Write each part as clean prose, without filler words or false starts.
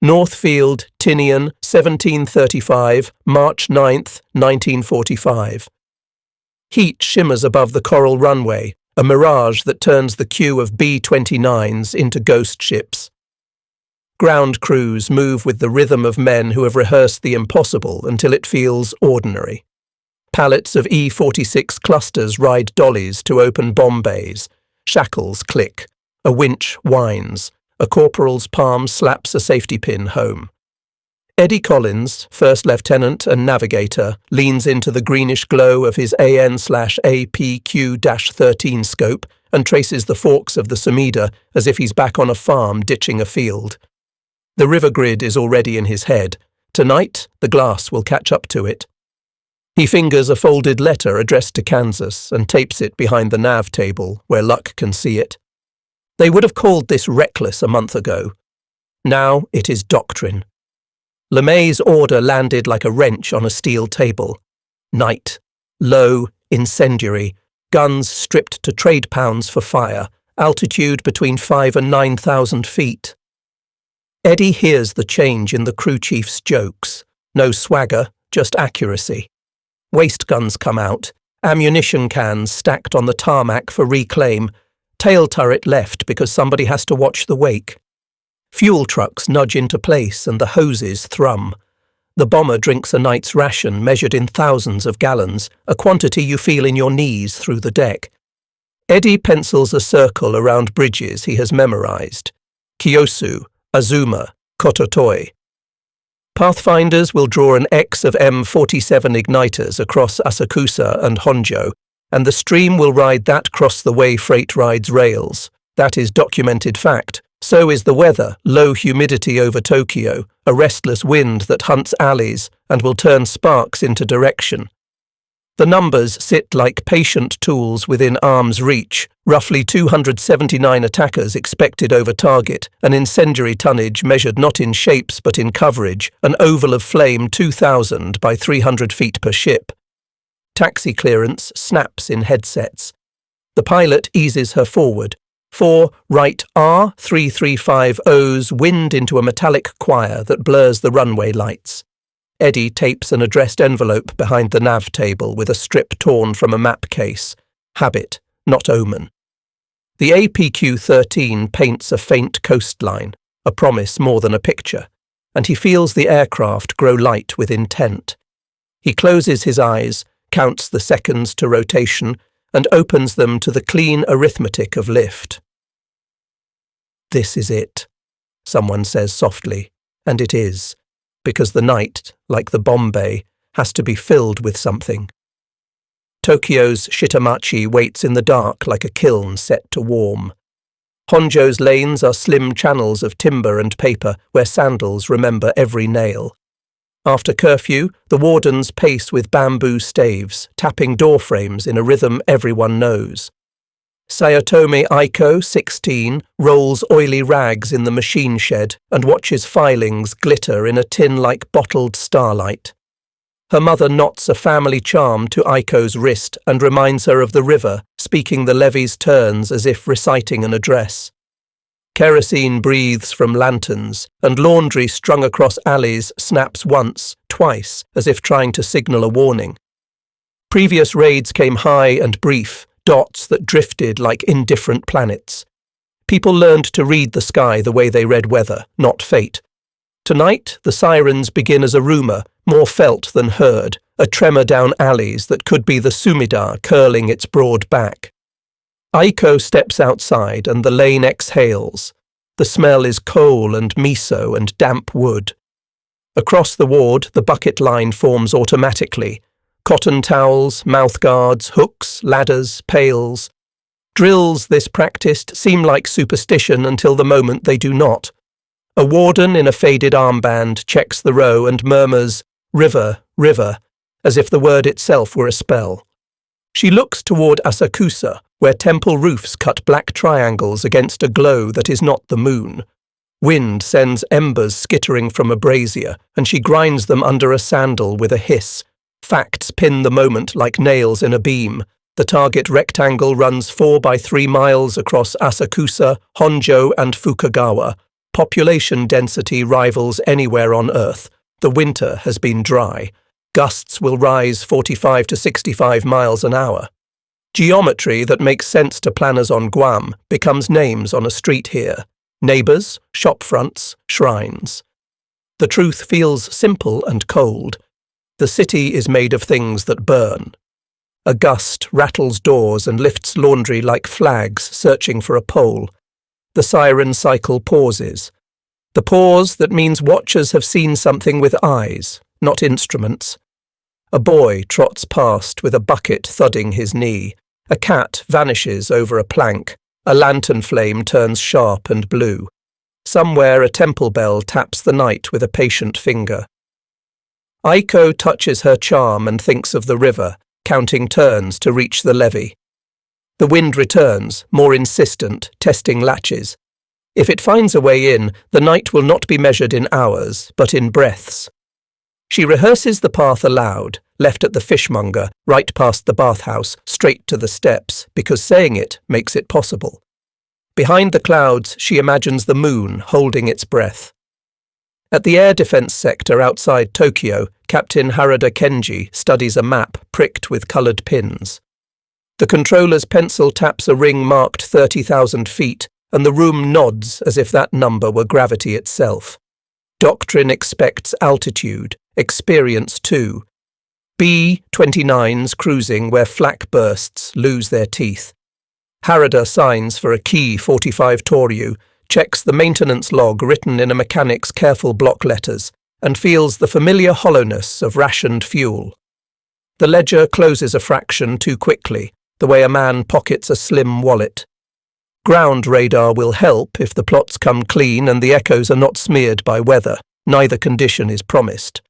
Northfield, Tinian, 1735, March 9th, 1945. Heat shimmers above the coral runway, a mirage that turns the queue of B-29s into ghost ships. Ground crews move with the rhythm of men who have rehearsed the impossible until it feels ordinary. Pallets of E-46 clusters ride dollies to open bomb bays. Shackles click. A winch whines. A corporal's palm slaps a safety pin home. Eddie Collins, first lieutenant and navigator, leans into the greenish glow of his AN/APQ-13 scope and traces the forks of the Sumida as if he's back on a farm ditching a field. The river grid is already in his head. Tonight, the glass will catch up to it. He fingers a folded letter addressed to Kansas and tapes it behind the nav table, where Luck can see it. They would have called this reckless a month ago. Now it is doctrine. LeMay's order landed like a wrench on a steel table. Night. Low, incendiary, guns stripped to trade pounds for fire, altitude between 5,000 and 9,000 feet. Eddie hears the change in the crew chief's jokes. No swagger, just accuracy. Waste guns come out, ammunition cans stacked on the tarmac for reclaim, tail turret left because somebody has to watch the wake. Fuel trucks nudge into place and the hoses thrum. The bomber drinks a night's ration measured in thousands of gallons, a quantity you feel in your knees through the deck. Eddie pencils a circle around bridges he has memorized. Kiyosu, Azuma, Kototoi. Pathfinders will draw an X of M47 igniters across Asakusa and Honjo, and the stream will ride that cross-the-way freight rides rails. That is documented fact. So is the weather, low humidity over Tokyo, a restless wind that hunts alleys and will turn sparks into direction. The numbers sit like patient tools within arm's reach, roughly 279 attackers expected over target, an incendiary tonnage measured not in shapes but in coverage, an oval of flame 2,000 by 300 feet per ship. Taxi clearance snaps in headsets. The pilot eases her forward. 4 right R335Os wind into a metallic choir that blurs the runway lights. Eddie tapes an addressed envelope behind the nav table with a strip torn from a map case. Habit, not omen. The APQ-13 paints a faint coastline, a promise more than a picture, and he feels the aircraft grow light with intent. He closes his eyes, counts the seconds to rotation, and opens them to the clean arithmetic of lift. This is it, someone says softly, and it is, because the night, like the bomb bay, has to be filled with something. Tokyo's Shitamachi waits in the dark like a kiln set to warm. Honjo's lanes are slim channels of timber and paper where sandals remember every nail. After curfew, the wardens pace with bamboo staves, tapping door frames in a rhythm everyone knows. Sayotome Aiko, 16, rolls oily rags in the machine shed and watches filings glitter in a tin-like bottled starlight. Her mother knots a family charm to Aiko's wrist and reminds her of the river, speaking the levee's turns as if reciting an address. Kerosene breathes from lanterns, and laundry strung across alleys snaps once, twice, as if trying to signal a warning. Previous raids came high and brief, dots that drifted like indifferent planets. People learned to read the sky the way they read weather, not fate. Tonight, the sirens begin as a rumour, more felt than heard, a tremor down alleys that could be the Sumida curling its broad back. Aiko steps outside and the lane exhales. The smell is coal and miso and damp wood. Across the ward, the bucket line forms automatically. Cotton towels, mouthguards, hooks, ladders, pails. Drills this practiced seem like superstition until the moment they do not. A warden in a faded armband checks the row and murmurs, "River, river," as if the word itself were a spell. She looks toward Asakusa, where temple roofs cut black triangles against a glow that is not the moon. Wind sends embers skittering from a brazier, and she grinds them under a sandal with a hiss. Facts pin the moment like nails in a beam. The target rectangle runs 4 by 3 miles across Asakusa, Honjo, and Fukagawa. Population density rivals anywhere on Earth. The winter has been dry. Gusts will rise 45 to 65 miles an hour. Geometry that makes sense to planners on Guam becomes names on a street here. Neighbours, shop fronts, shrines. The truth feels simple and cold. The city is made of things that burn. A gust rattles doors and lifts laundry like flags searching for a pole. The siren cycle pauses. The pause that means watchers have seen something with eyes, not instruments. A boy trots past with a bucket thudding his knee. A cat vanishes over a plank. A lantern flame turns sharp and blue. Somewhere a temple bell taps the night with a patient finger. Aiko touches her charm and thinks of the river, counting turns to reach the levee. The wind returns, more insistent, testing latches. If it finds a way in, the night will not be measured in hours, but in breaths. She rehearses the path aloud, left at the fishmonger, right past the bathhouse, straight to the steps, because saying it makes it possible. Behind the clouds, she imagines the moon holding its breath. At the air defense sector outside Tokyo, Captain Harada Kenji studies a map pricked with coloured pins. The controller's pencil taps a ring marked 30,000 feet, and the room nods as if that number were gravity itself. Doctrine expects altitude, experience too. B-29s cruising where flak bursts lose their teeth. Harada signs for a key 45 Toryu, checks the maintenance log written in a mechanic's careful block letters, and feels the familiar hollowness of rationed fuel. The ledger closes a fraction too quickly, the way a man pockets a slim wallet. Ground radar will help if the plots come clean and the echoes are not smeared by weather. Neither condition is promised.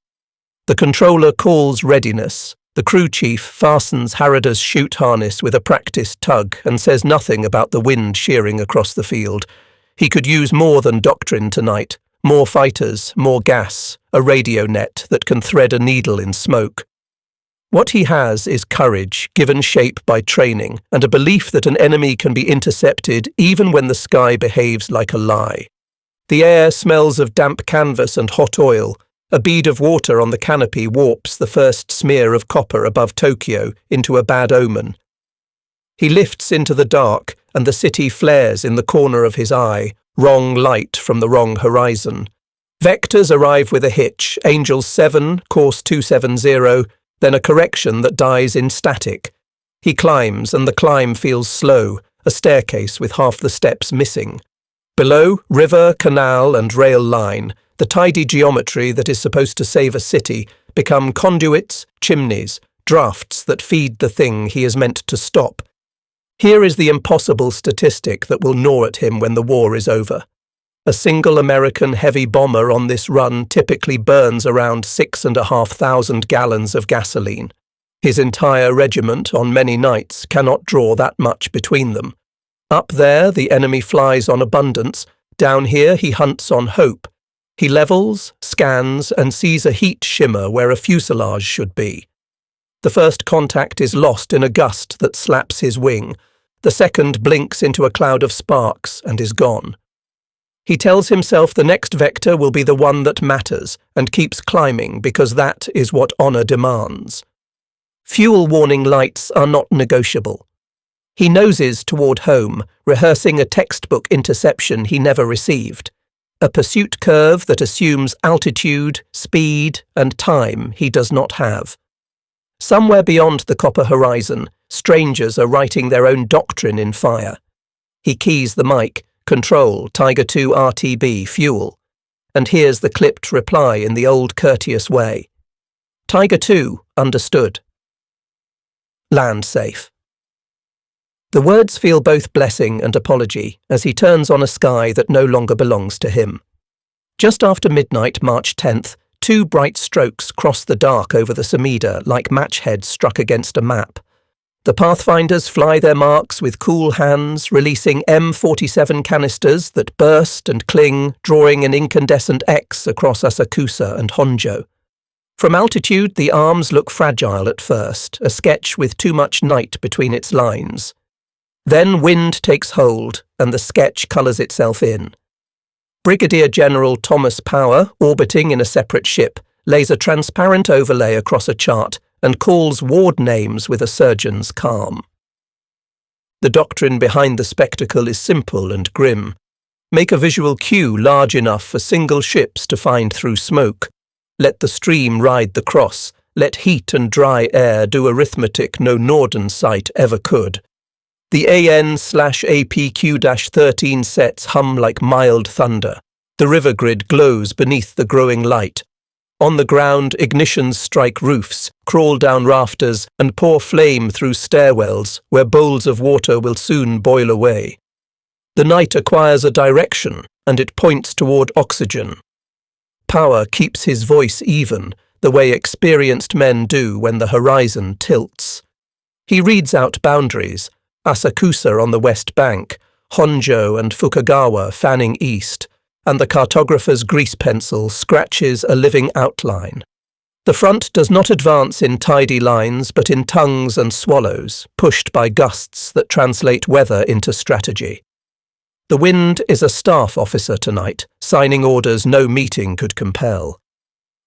The controller calls readiness. The crew chief fastens Harada's chute harness with a practiced tug and says nothing about the wind shearing across the field. He could use more than doctrine tonight. More fighters, more gas, a radio net that can thread a needle in smoke. What he has is courage, given shape by training, and a belief that an enemy can be intercepted even when the sky behaves like a lie. The air smells of damp canvas and hot oil. A bead of water on the canopy warps the first smear of copper above Tokyo into a bad omen. He lifts into the dark, and the city flares in the corner of his eye, wrong light from the wrong horizon. Vectors arrive with a hitch, Angels 7, course 270, then a correction that dies in static. He climbs, and the climb feels slow, a staircase with half the steps missing. Below, river, canal, and rail line, the tidy geometry that is supposed to save a city, become conduits, chimneys, drafts that feed the thing he is meant to stop. Here is the impossible statistic that will gnaw at him when the war is over. A single American heavy bomber on this run typically burns around 6,500 gallons of gasoline. His entire regiment on many nights cannot draw that much between them. Up there, the enemy flies on abundance. Down here, he hunts on hope. He levels, scans, and sees a heat shimmer where a fuselage should be. The first contact is lost in a gust that slaps his wing. The second blinks into a cloud of sparks and is gone. He tells himself the next vector will be the one that matters, and keeps climbing because that is what honor demands. Fuel warning lights are not negotiable. He noses toward home, rehearsing a textbook interception he never received. A pursuit curve that assumes altitude, speed, and time he does not have. Somewhere beyond the copper horizon, strangers are writing their own doctrine in fire. He keys the mic, control, Tiger 2 RTB, fuel, and hears the clipped reply in the old courteous way. Tiger 2, understood. Land safe. The words feel both blessing and apology as he turns on a sky that no longer belongs to him. Just after midnight, March 10th, two bright strokes cross the dark over the Sumida like match heads struck against a map. The Pathfinders fly their marks with cool hands, releasing M47 canisters that burst and cling, drawing an incandescent X across Asakusa and Honjo. From altitude, the arms look fragile at first, a sketch with too much night between its lines. Then wind takes hold, and the sketch colours itself in. Brigadier General Thomas Power, orbiting in a separate ship, lays a transparent overlay across a chart and calls ward names with a surgeon's calm. The doctrine behind the spectacle is simple and grim. Make a visual cue large enough for single ships to find through smoke. Let the stream ride the cross. Let heat and dry air do arithmetic no northern sight ever could. The AN/APQ-13 sets hum like mild thunder. The river grid glows beneath the growing light. On the ground, ignitions strike roofs, crawl down rafters, and pour flame through stairwells, where bowls of water will soon boil away. The night acquires a direction, and it points toward oxygen. Power keeps his voice even, the way experienced men do when the horizon tilts. He reads out boundaries, Asakusa on the west bank, Honjo and Fukagawa fanning east, and the cartographer's grease pencil scratches a living outline. The front does not advance in tidy lines, but in tongues and swallows, pushed by gusts that translate weather into strategy. The wind is a staff officer tonight, signing orders no meeting could compel.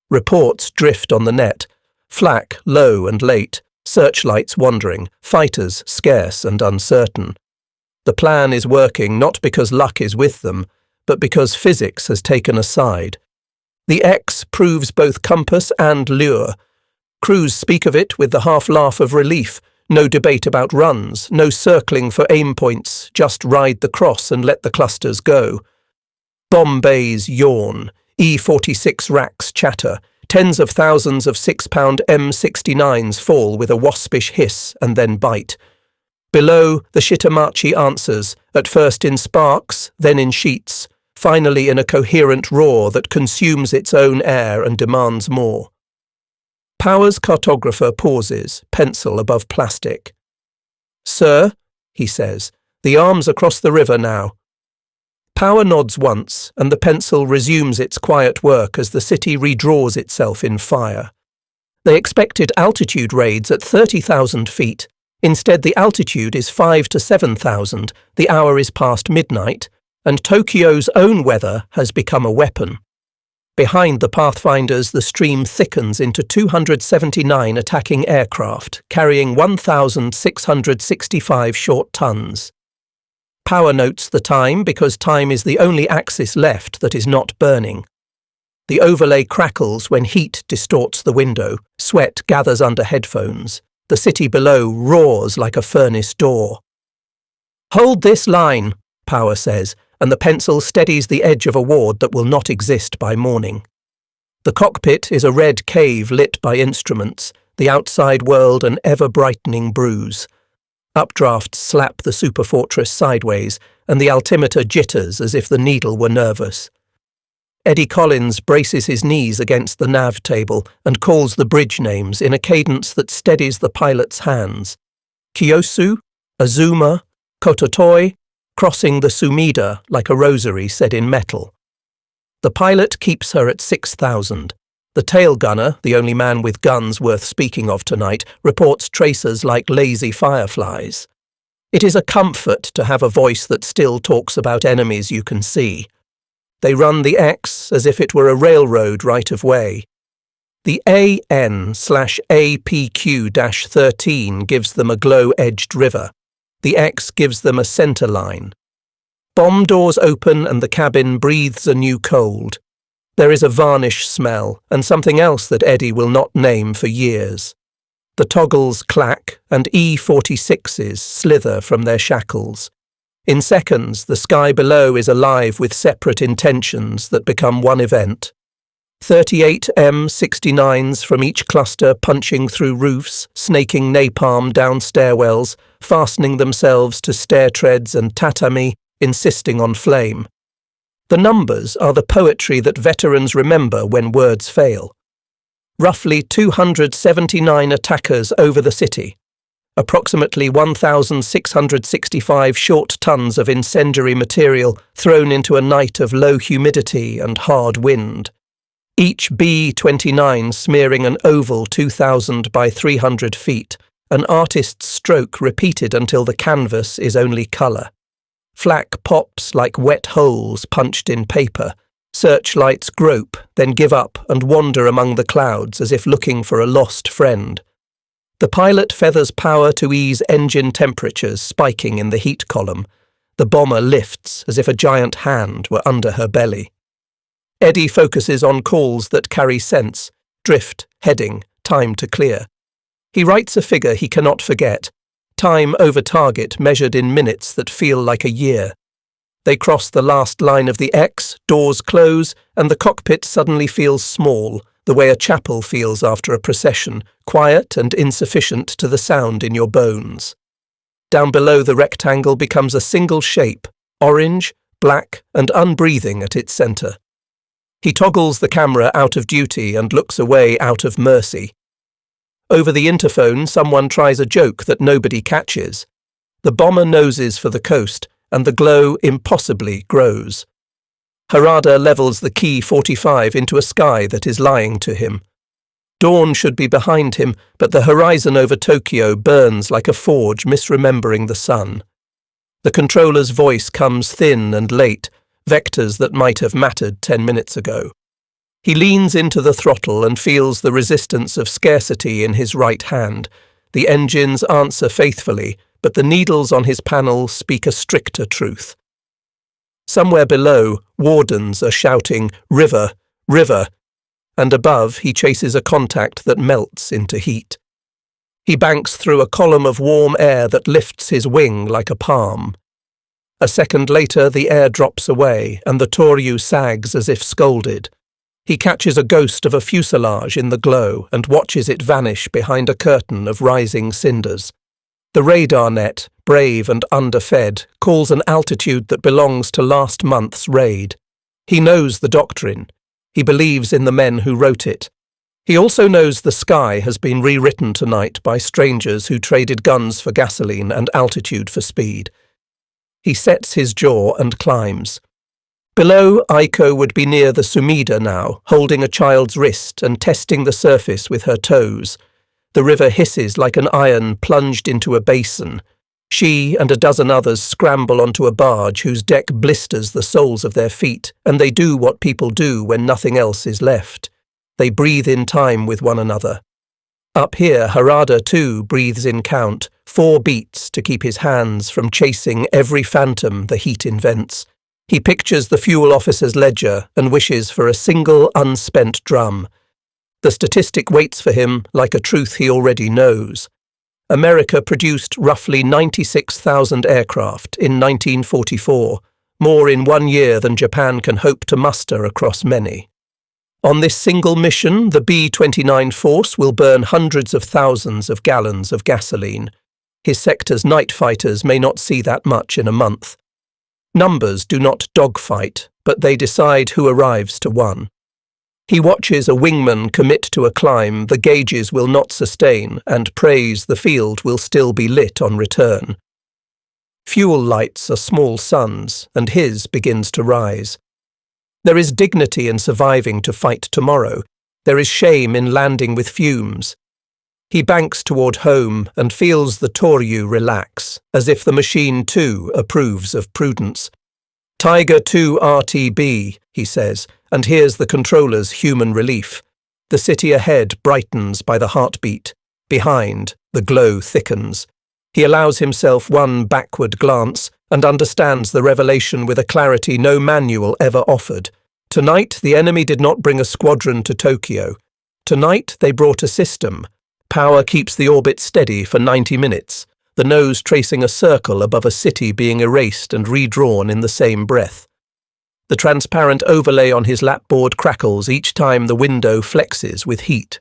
Reports drift on the net, flak low and late, searchlights wandering, fighters scarce and uncertain. The plan is working not because luck is with them, but because physics has taken a side. The X proves both compass and lure. Crews speak of it with the half-laugh of relief. No debate about runs, no circling for aim points, just ride the cross and let the clusters go. Bomb bays yawn, E-46 racks chatter, tens of thousands of 6-pound M69s fall with a waspish hiss and then bite. Below, the Shitamachi answers, at first in sparks, then in sheets, finally in a coherent roar that consumes its own air and demands more. Power's cartographer pauses, pencil above plastic. "Sir," he says, "the arm's across the river now." Power nods once, and the pencil resumes its quiet work as the city redraws itself in fire. They expected altitude raids at 30,000 feet. Instead, the altitude is 5 to 7,000, the hour is past midnight, and Tokyo's own weather has become a weapon. Behind the Pathfinders, the stream thickens into 279 attacking aircraft, carrying 1,665 short tons. Power notes the time because time is the only axis left that is not burning. The overlay crackles when heat distorts the window, sweat gathers under headphones. The city below roars like a furnace door. "Hold this line," Power says, and the pencil steadies the edge of a ward that will not exist by morning. The cockpit is a red cave lit by instruments, the outside world an ever-brightening bruise. Updrafts slap the superfortress sideways, and the altimeter jitters as if the needle were nervous. Eddie Collins braces his knees against the nav table and calls the bridge names in a cadence that steadies the pilot's hands. Kiyosu, Azuma, Kototoi, crossing the Sumida like a rosary said in metal. The pilot keeps her at 6,000. The tail gunner, the only man with guns worth speaking of tonight, reports tracers like lazy fireflies. It is a comfort to have a voice that still talks about enemies you can see. They run the X as if it were a railroad right-of-way. The AN/APQ-13 gives them a glow-edged river. The X gives them a centre line. Bomb doors open and the cabin breathes a new cold. There is a varnish smell and something else that Eddie will not name for years. The toggles clack and E-46s slither from their shackles. In seconds, the sky below is alive with separate intentions that become one event. 38 M69s from each cluster punching through roofs, snaking napalm down stairwells, fastening themselves to stair treads and tatami, insisting on flame. The numbers are the poetry that veterans remember when words fail. Roughly 279 attackers over the city. Approximately 1,665 short tons of incendiary material thrown into a night of low humidity and hard wind. Each B-29 smearing an oval 2,000 by 300 feet, an artist's stroke repeated until the canvas is only colour. Flak pops like wet holes punched in paper. Searchlights grope, then give up and wander among the clouds as if looking for a lost friend. The pilot feathers power to ease engine temperatures spiking in the heat column. The bomber lifts as if a giant hand were under her belly. Eddie focuses on calls that carry sense: drift, heading, time to clear. He writes a figure he cannot forget: time over target measured in minutes that feel like a year. They cross the last line of the X, doors close, and the cockpit suddenly feels small, the way a chapel feels after a procession, quiet and insufficient to the sound in your bones. Down below, the rectangle becomes a single shape, orange, black, and unbreathing at its centre. He toggles the camera out of duty and looks away out of mercy. Over the interphone, someone tries a joke that nobody catches. The bomber noses for the coast, and the glow impossibly grows. Harada levels the Ki-45 into a sky that is lying to him. Dawn should be behind him, but the horizon over Tokyo burns like a forge misremembering the sun. The controller's voice comes thin and late, vectors that might have mattered 10 minutes ago. He leans into the throttle and feels the resistance of scarcity in his right hand. The engines answer faithfully, but the needles on his panel speak a stricter truth. Somewhere below, wardens are shouting, "River, river," and above he chases a contact that melts into heat. He banks through a column of warm air that lifts his wing like a palm. A second later, the air drops away, and the Toryu sags as if scolded. He catches a ghost of a fuselage in the glow and watches it vanish behind a curtain of rising cinders. The radar net, brave and underfed, calls an altitude that belongs to last month's raid. He knows the doctrine. He believes in the men who wrote it. He also knows the sky has been rewritten tonight by strangers who traded guns for gasoline and altitude for speed. He sets his jaw and climbs. Below, Aiko would be near the Sumida now, holding a child's wrist and testing the surface with her toes. The river hisses like an iron plunged into a basin. She and a dozen others scramble onto a barge whose deck blisters the soles of their feet, and they do what people do when nothing else is left. They breathe in time with one another. Up here, Harada too breathes in count, 4 beats to keep his hands from chasing every phantom the heat invents. He pictures the fuel officer's ledger and wishes for a single unspent drum. The statistic waits for him like a truth he already knows. America produced roughly 96,000 aircraft in 1944, more in 1 year than Japan can hope to muster across many. On this single mission, the B-29 force will burn hundreds of thousands of gallons of gasoline. His sector's night fighters may not see that much in a month. Numbers do not dogfight, but they decide who arrives to one. He watches a wingman commit to a climb the gauges will not sustain and prays the field will still be lit on return. Fuel lights are small suns, and his begins to rise. There is dignity in surviving to fight tomorrow. There is shame in landing with fumes. He banks toward home and feels the Toryu relax, as if the machine too approves of prudence. "Tiger 2 RTB," he says, and hears the controller's human relief. The city ahead brightens by the heartbeat. Behind, the glow thickens. He allows himself one backward glance and understands the revelation with a clarity no manual ever offered. Tonight, the enemy did not bring a squadron to Tokyo. Tonight, they brought a system. Power keeps the orbit steady for 90 minutes, the nose tracing a circle above a city being erased and redrawn in the same breath. The transparent overlay on his lapboard crackles each time the window flexes with heat.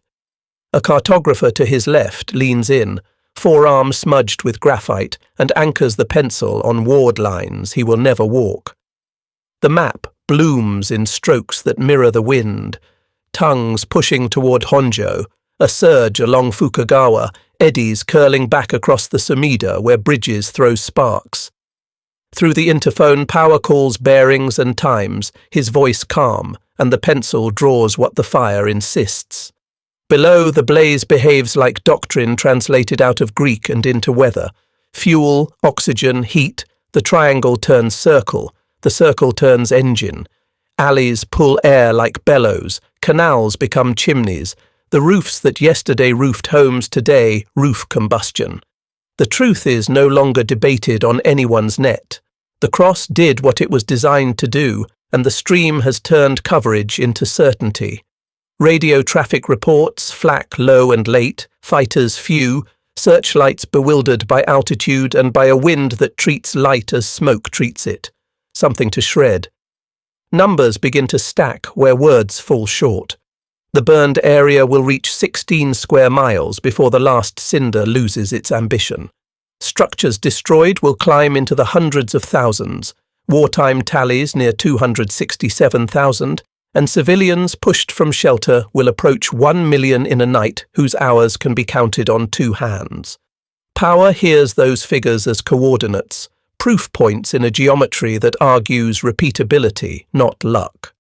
A cartographer to his left leans in, forearm smudged with graphite, and anchors the pencil on ward lines he will never walk. The map blooms in strokes that mirror the wind, tongues pushing toward Honjo, a surge along Fukagawa, eddies curling back across the Sumida where bridges throw sparks. Through the interphone, power calls bearings and times, his voice calm, and the pencil draws what the fire insists. Below, the blaze behaves like doctrine translated out of Greek and into weather. Fuel, oxygen, heat, The triangle turns circle, the circle turns engine. Alleys pull air like bellows, canals become chimneys. The roofs that yesterday roofed homes today roof combustion. The truth is no longer debated on anyone's net. The cross did what it was designed to do, and the stream has turned coverage into certainty. Radio traffic reports, flak low and late, fighters few, searchlights bewildered by altitude and by a wind that treats light as smoke treats it. Something to shred. Numbers begin to stack where words fall short. The burned area will reach 16 square miles before the last cinder loses its ambition. Structures destroyed will climb into the hundreds of thousands, wartime tallies near 267,000, and civilians pushed from shelter will approach 1 million in a night whose hours can be counted on 2 hands. Power hears those figures as coordinates, proof points in a geometry that argues repeatability, not luck.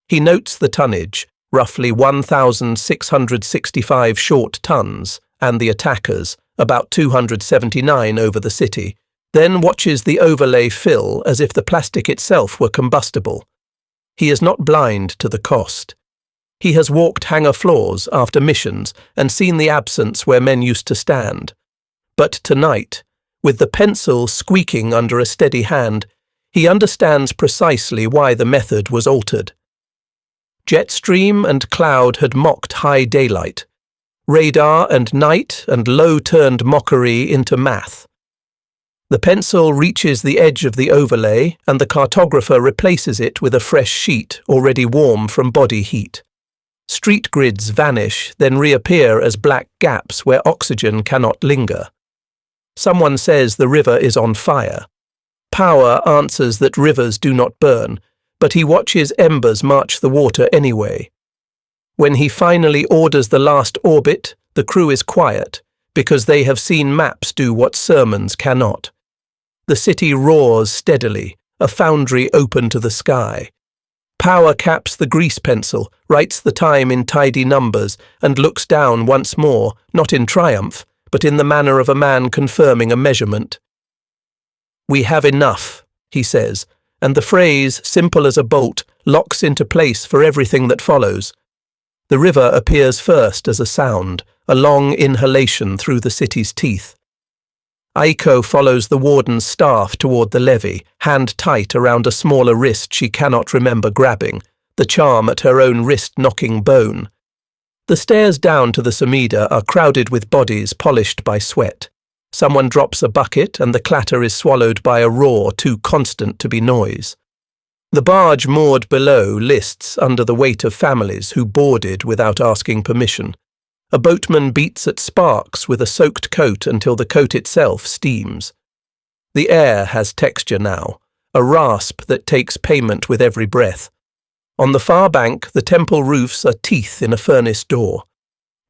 He notes the tonnage, roughly 1,665 short tons, and the attackers, about 279 over the city, then watches the overlay fill as if the plastic itself were combustible. He is not blind to the cost. He has walked hangar floors after missions and seen the absence where men used to stand. But tonight, with the pencil squeaking under a steady hand, he understands precisely why the method was altered. Jetstream and cloud had mocked high daylight. Radar and night and low turned mockery into math. The pencil reaches the edge of the overlay, and the cartographer replaces it with a fresh sheet already warm from body heat. Street grids vanish, then reappear as black gaps where oxygen cannot linger. Someone says the river is on fire. Power answers that rivers do not burn, but he watches embers march the water anyway. When he finally orders the last orbit, the crew is quiet, because they have seen maps do what sermons cannot. The city roars steadily, a foundry open to the sky. Power caps the grease pencil, writes the time in tidy numbers, and looks down once more, not in triumph, but in the manner of a man confirming a measurement. "We have enough," he says, and the phrase, simple as a bolt, locks into place for everything that follows. The river appears first as a sound, a long inhalation through the city's teeth. Aiko follows the warden's staff toward the levee, hand tight around a smaller wrist she cannot remember grabbing, the charm at her own wrist-knocking bone. The stairs down to the Sumida are crowded with bodies polished by sweat. Someone drops a bucket and the clatter is swallowed by a roar too constant to be noise. The barge moored below lists under the weight of families who boarded without asking permission. A boatman beats at sparks with a soaked coat until the coat itself steams. The air has texture now, a rasp that takes payment with every breath. On the far bank, the temple roofs are teeth in a furnace door.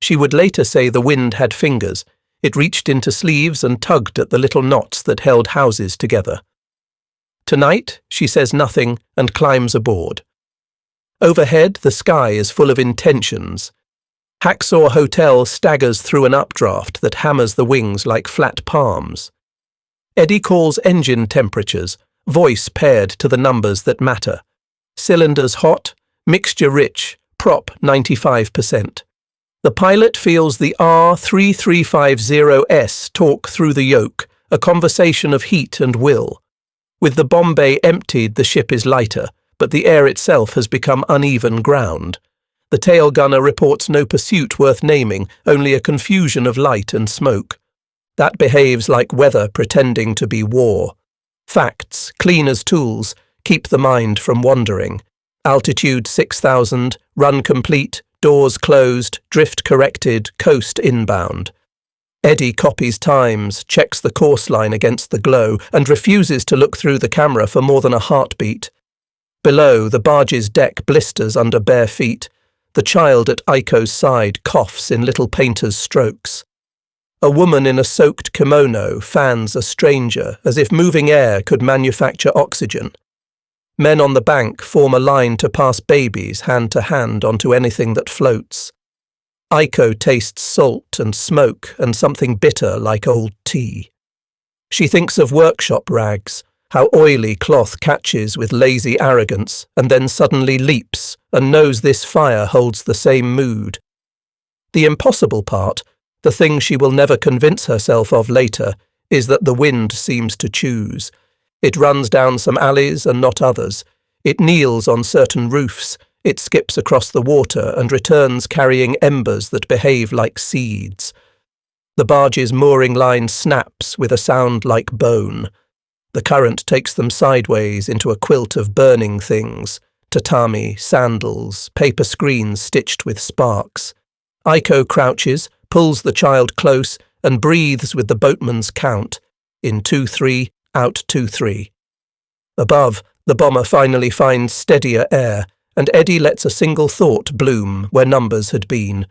She would later say the wind had fingers. It reached into sleeves and tugged at the little knots that held houses together. Tonight, she says nothing and climbs aboard. Overhead, the sky is full of intentions. Hacksaw Hotel staggers through an updraft that hammers the wings like flat palms. Eddie calls engine temperatures, voice paired to the numbers that matter. Cylinders hot, mixture rich, prop 95%. The pilot feels the R3350S talk through the yoke, a conversation of heat and will. With the Bombay emptied, the ship is lighter, but the air itself has become uneven ground. The tail gunner reports no pursuit worth naming, only a confusion of light and smoke. That behaves like weather pretending to be war. Facts, clean as tools, keep the mind from wandering. Altitude 6,000, run complete, doors closed, drift corrected, coast inbound. Eddie copies times, checks the course line against the glow, and refuses to look through the camera for more than a heartbeat. Below, the barge's deck blisters under bare feet. The child at Aiko's side coughs in little painter's strokes. A woman in a soaked kimono fans a stranger as if moving air could manufacture oxygen. Men on the bank form a line to pass babies hand to hand onto anything that floats. Aiko tastes salt and smoke and something bitter like old tea. She thinks of workshop rags, how oily cloth catches with lazy arrogance and then suddenly leaps, and knows this fire holds the same mood. The impossible part, the thing she will never convince herself of later, is that the wind seems to choose. It runs down some alleys and not others. It kneels on certain roofs. It skips across the water and returns carrying embers that behave like seeds. The barge's mooring line snaps with a sound like bone. The current takes them sideways into a quilt of burning things, tatami, sandals, paper screens stitched with sparks. Aiko crouches, pulls the child close, and breathes with the boatman's count, in 2-3, out 2-3. Above, the bomber finally finds steadier air, and Eddie lets a single thought bloom where numbers had been.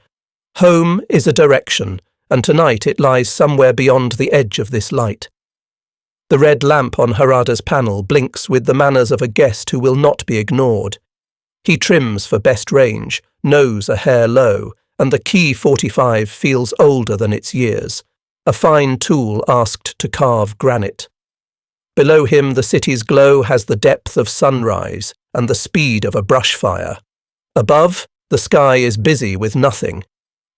Home is a direction, and tonight it lies somewhere beyond the edge of this light. The red lamp on Harada's panel blinks with the manners of a guest who will not be ignored. He trims for best range, nose a hair low, and the key 45 feels older than its years, a fine tool asked to carve granite. Below him the city's glow has the depth of sunrise and the speed of a brush fire. Above, the sky is busy with nothing.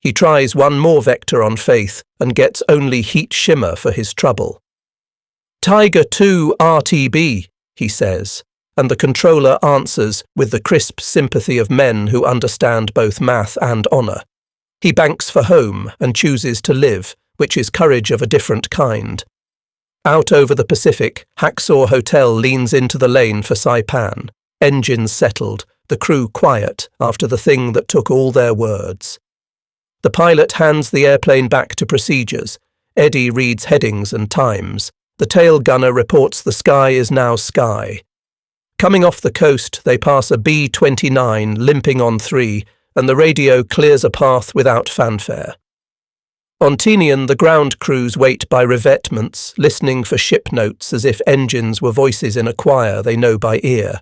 He tries one more vector on faith and gets only heat shimmer for his trouble. Tiger 2 RTB, he says, and the controller answers with the crisp sympathy of men who understand both math and honour. He banks for home and chooses to live, which is courage of a different kind. Out over the Pacific, Hacksaw Hotel leans into the lane for Saipan, engines settled, the crew quiet after the thing that took all their words. The pilot hands the airplane back to procedures. Eddie reads headings and times. The tail gunner reports the sky is now sky. Coming off the coast, they pass a B-29 limping on 3, and the radio clears a path without fanfare. On Tinian, the ground crews wait by revetments, listening for ship notes as if engines were voices in a choir they know by ear.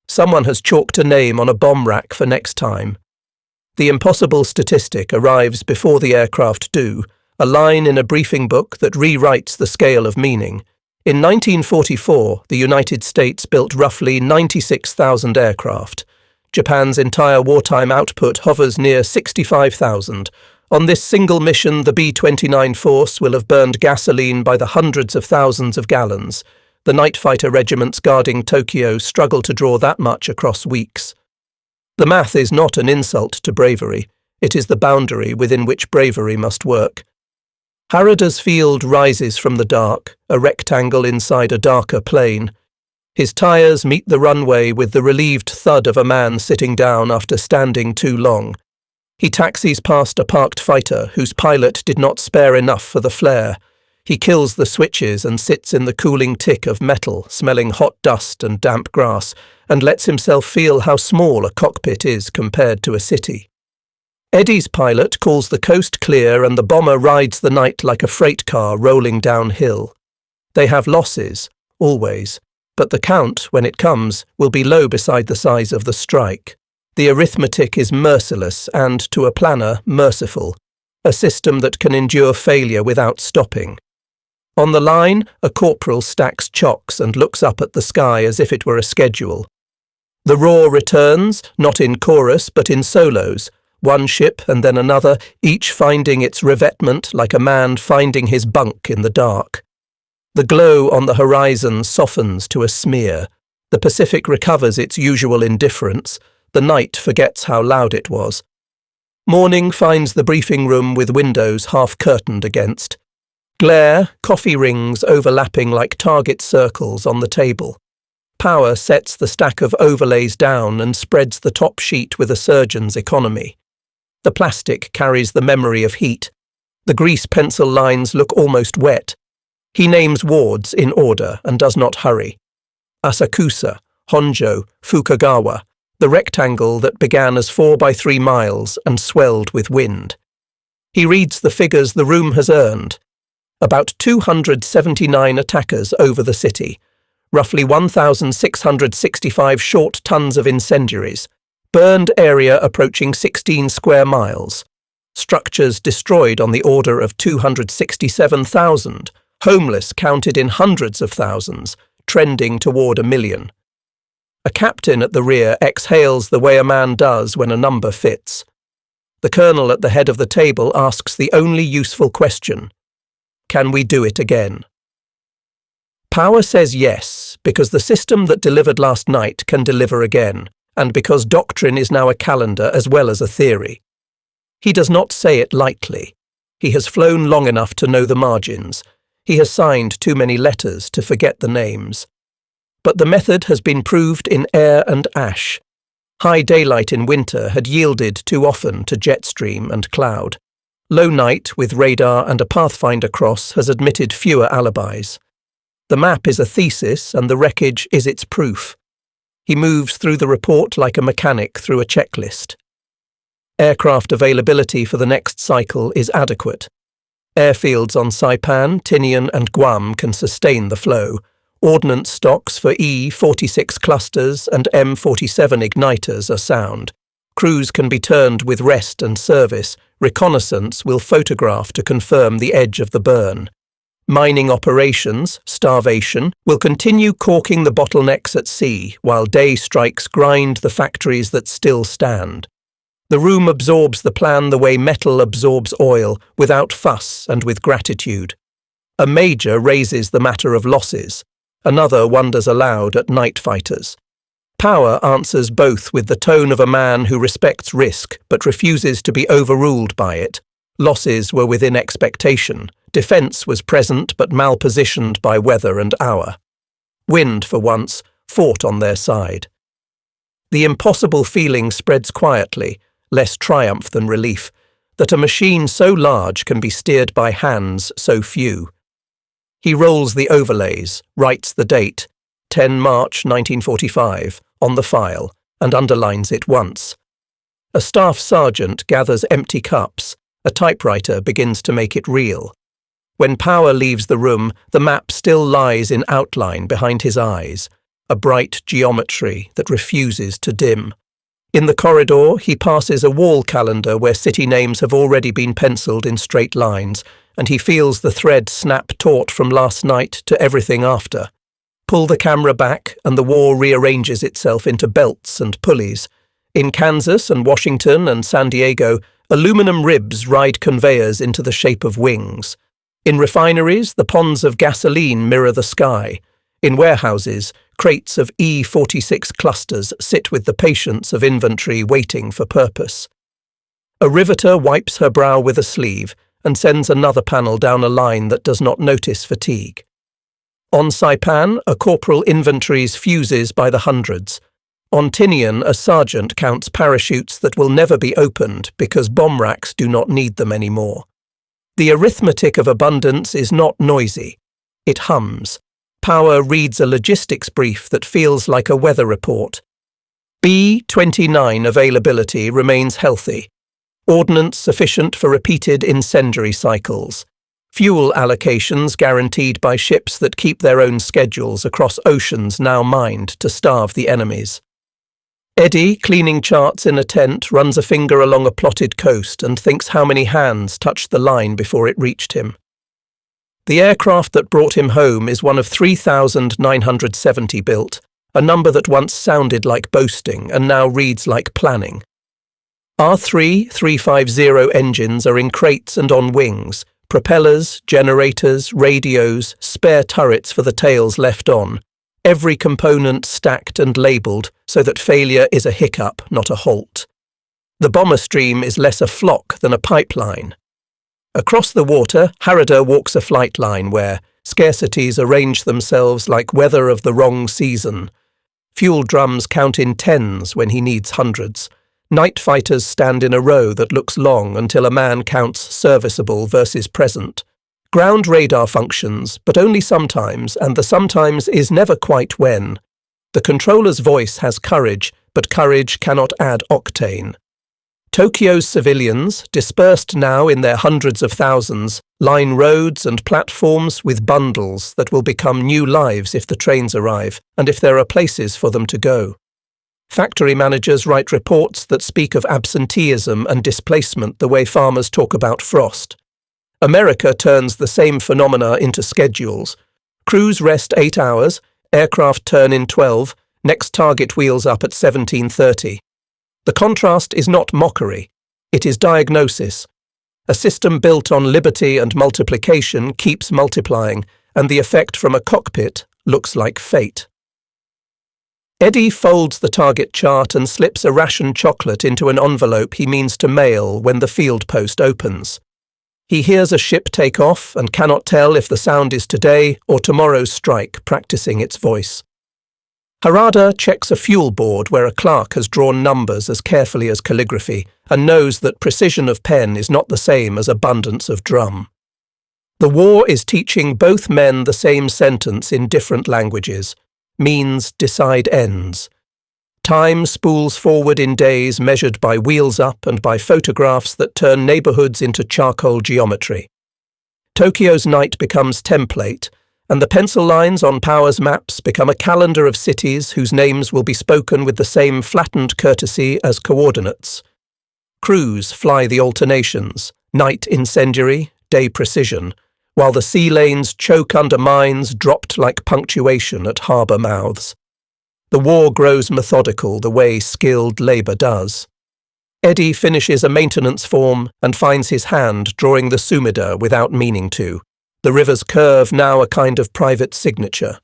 Someone has chalked a name on a bomb rack for next time. The impossible statistic arrives before the aircraft do, a line in a briefing book that rewrites the scale of meaning. In 1944, the United States built roughly 96,000 aircraft. Japan's entire wartime output hovers near 65,000. On this single mission, the B-29 force will have burned gasoline by the hundreds of thousands of gallons. The night fighter regiments guarding Tokyo struggle to draw that much across weeks. The math is not an insult to bravery. It is the boundary within which bravery must work. Harada's field rises from the dark, a rectangle inside a darker plane. His tyres meet the runway with the relieved thud of a man sitting down after standing too long. He taxis past a parked fighter whose pilot did not spare enough for the flare. He kills the switches and sits in the cooling tick of metal, smelling hot dust and damp grass, and lets himself feel how small a cockpit is compared to a city. Eddie's pilot calls the coast clear and the bomber rides the night like a freight car rolling downhill. They have losses, always, but the count, when it comes, will be low beside the size of the strike. The arithmetic is merciless and, to a planner, merciful, a system that can endure failure without stopping. On the line, a corporal stacks chocks and looks up at the sky as if it were a schedule. The roar returns, not in chorus but in solos, one ship and then another, each finding its revetment like a man finding his bunk in the dark. The glow on the horizon softens to a smear. The Pacific recovers its usual indifference. The night forgets how loud it was. Morning finds the briefing room with windows half curtained against. Glare, coffee rings overlapping like target circles on the table. Power sets the stack of overlays down and spreads the top sheet with a surgeon's economy. The plastic carries the memory of heat. The grease pencil lines look almost wet. He names wards in order and does not hurry. Asakusa, Honjo, Fukagawa, the rectangle that began as 4 by 3 miles and swelled with wind. He reads the figures the room has earned. About 279 attackers over the city, roughly 1,665 short tons of incendiaries, burned area approaching 16 square miles, structures destroyed on the order of 267,000, Homeless counted in hundreds of thousands, trending toward 1 million. A captain at the rear exhales the way a man does when a number fits. The colonel at the head of the table asks the only useful question: can we do it again? Power says yes, because the system that delivered last night can deliver again, and because doctrine is now a calendar as well as a theory. He does not say it lightly. He has flown long enough to know the margins. He has signed too many letters to forget the names. But the method has been proved in air and ash. High daylight in winter had yielded too often to jet stream and cloud. Low night with radar and a pathfinder cross has admitted fewer alibis. The map is a thesis and the wreckage is its proof. He moves through the report like a mechanic through a checklist. Aircraft availability for the next cycle is adequate. Airfields on Saipan, Tinian and Guam can sustain the flow. Ordnance stocks for E-46 clusters and M-47 igniters are sound. Crews can be turned with rest and service. Reconnaissance will photograph to confirm the edge of the burn. Mining operations, starvation, will continue caulking the bottlenecks at sea while day strikes grind the factories that still stand. The room absorbs the plan the way metal absorbs oil, without fuss and with gratitude. A major raises the matter of losses. Another wonders aloud at night fighters. Power answers both with the tone of a man who respects risk but refuses to be overruled by it. Losses were within expectation. Defence was present but malpositioned by weather and hour. Wind, for once, fought on their side. The impossible feeling spreads quietly, less triumph than relief, that a machine so large can be steered by hands so few. He rolls the overlays, writes the date, 10 March 1945, on the file, and underlines it once. A staff sergeant gathers empty cups. A typewriter begins to make it real. When Power leaves the room, the map still lies in outline behind his eyes, a bright geometry that refuses to dim. In the corridor, he passes a wall calendar where city names have already been penciled in straight lines, and he feels the thread snap taut from last night to everything after. Pull the camera back, and the war rearranges itself into belts and pulleys. In Kansas and Washington and San Diego, aluminum ribs ride conveyors into the shape of wings. In refineries, the ponds of gasoline mirror the sky. In warehouses, crates of E-46 clusters sit with the patience of inventory waiting for purpose. A riveter wipes her brow with a sleeve and sends another panel down a line that does not notice fatigue. On Saipan, a corporal inventories fuses by the hundreds. On Tinian, a sergeant counts parachutes that will never be opened because bomb racks do not need them anymore. The arithmetic of abundance is not noisy. It hums. Power reads a logistics brief that feels like a weather report. B-29 availability remains healthy. Ordnance sufficient for repeated incendiary cycles. Fuel allocations guaranteed by ships that keep their own schedules across oceans now mined to starve the enemies. Eddie, cleaning charts in a tent, runs a finger along a plotted coast and thinks how many hands touched the line before it reached him. The aircraft that brought him home is one of 3,970 built, a number that once sounded like boasting and now reads like planning. R3-350 engines are in crates and on wings, propellers, generators, radios, spare turrets for the tails left on. Every component stacked and labelled so that failure is a hiccup, not a halt. The bomber stream is less a flock than a pipeline. Across the water, Harada walks a flight line where scarcities arrange themselves like weather of the wrong season. Fuel drums count in tens when he needs hundreds. Night fighters stand in a row that looks long until a man counts serviceable versus present. Ground radar functions, but only sometimes, and the sometimes is never quite when. The controller's voice has courage, but courage cannot add octane. Tokyo's civilians, dispersed now in their hundreds of thousands, line roads and platforms with bundles that will become new lives if the trains arrive, and if there are places for them to go. Factory managers write reports that speak of absenteeism and displacement the way farmers talk about frost. America turns the same phenomena into schedules. Crews rest 8 hours, aircraft turn in 12, next target wheels up at 17:30. The contrast is not mockery, it is diagnosis. A system built on liberty and multiplication keeps multiplying, and the effect from a cockpit looks like fate. Eddie folds the target chart and slips a ration chocolate into an envelope he means to mail when the field post opens. He hears a ship take off and cannot tell if the sound is today or tomorrow's strike practicing its voice. Harada checks a fuel board where a clerk has drawn numbers as carefully as calligraphy and knows that precision of pen is not the same as abundance of drum. The war is teaching both men the same sentence in different languages. Means decide ends. Time spools forward in days measured by wheels up and by photographs that turn neighborhoods into charcoal geometry. Tokyo's night becomes template, and the pencil lines on Power's maps become a calendar of cities whose names will be spoken with the same flattened courtesy as coordinates. Crews fly the alternations, night incendiary, day precision, while the sea lanes choke under mines dropped like punctuation at harbour mouths. The war grows methodical the way skilled labour does. Eddie finishes a maintenance form and finds his hand drawing the Sumida without meaning to, the river's curve now a kind of private signature.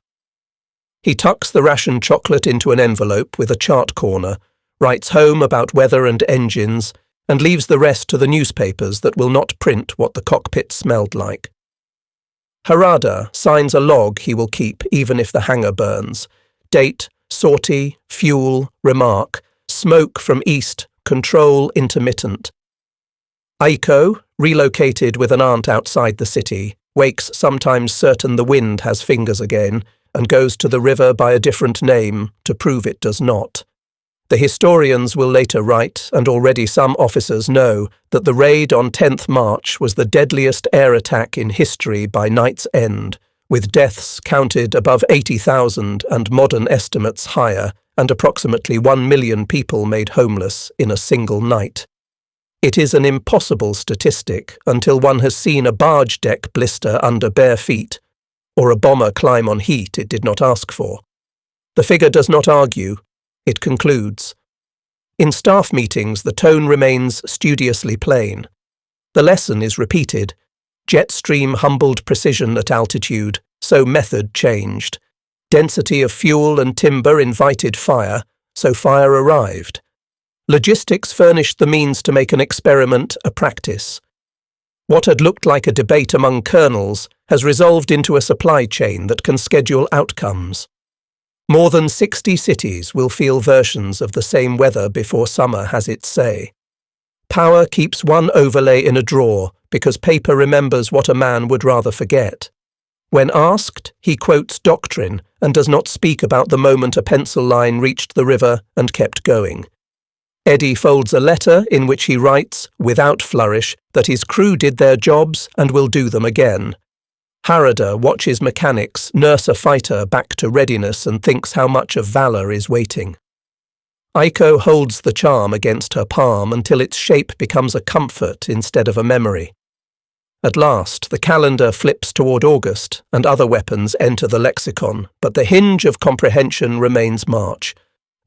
He tucks the ration chocolate into an envelope with a chart corner, writes home about weather and engines, and leaves the rest to the newspapers that will not print what the cockpit smelled like. Harada signs a log he will keep even if the hangar burns. Date, sortie, fuel, remark, smoke from east, control intermittent. Aiko, relocated with an aunt outside the city, wakes sometimes certain the wind has fingers again and goes to the river by a different name to prove it does not. The historians will later write, and already some officers know, that the raid on 10th March was the deadliest air attack in history by night's end, with deaths counted above 80,000 and modern estimates higher, and approximately 1 million people made homeless in a single night. It is an impossible statistic until one has seen a barge deck blister under bare feet, or a bomber climb on heat it did not ask for. The figure does not argue. It concludes. In staff meetings, the tone remains studiously plain. The lesson is repeated. Jet stream humbled precision at altitude, so method changed. Density of fuel and timber invited fire, so fire arrived. Logistics furnished the means to make an experiment a practice. What had looked like a debate among colonels has resolved into a supply chain that can schedule outcomes. More than 60 cities will feel versions of the same weather before summer has its say. Power keeps one overlay in a drawer because paper remembers what a man would rather forget. When asked, he quotes doctrine and does not speak about the moment a pencil line reached the river and kept going. Eddie folds a letter in which he writes, without flourish, that his crew did their jobs and will do them again. Harada watches mechanics nurse a fighter back to readiness and thinks how much of valour is waiting. Aiko holds the charm against her palm until its shape becomes a comfort instead of a memory. At last, the calendar flips toward August and other weapons enter the lexicon, but the hinge of comprehension remains March,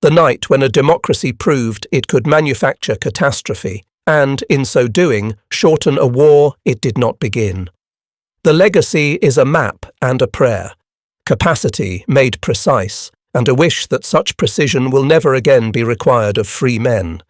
the night when a democracy proved it could manufacture catastrophe and, in so doing, shorten a war it did not begin. The legacy is a map and a prayer, capacity made precise, and a wish that such precision will never again be required of free men.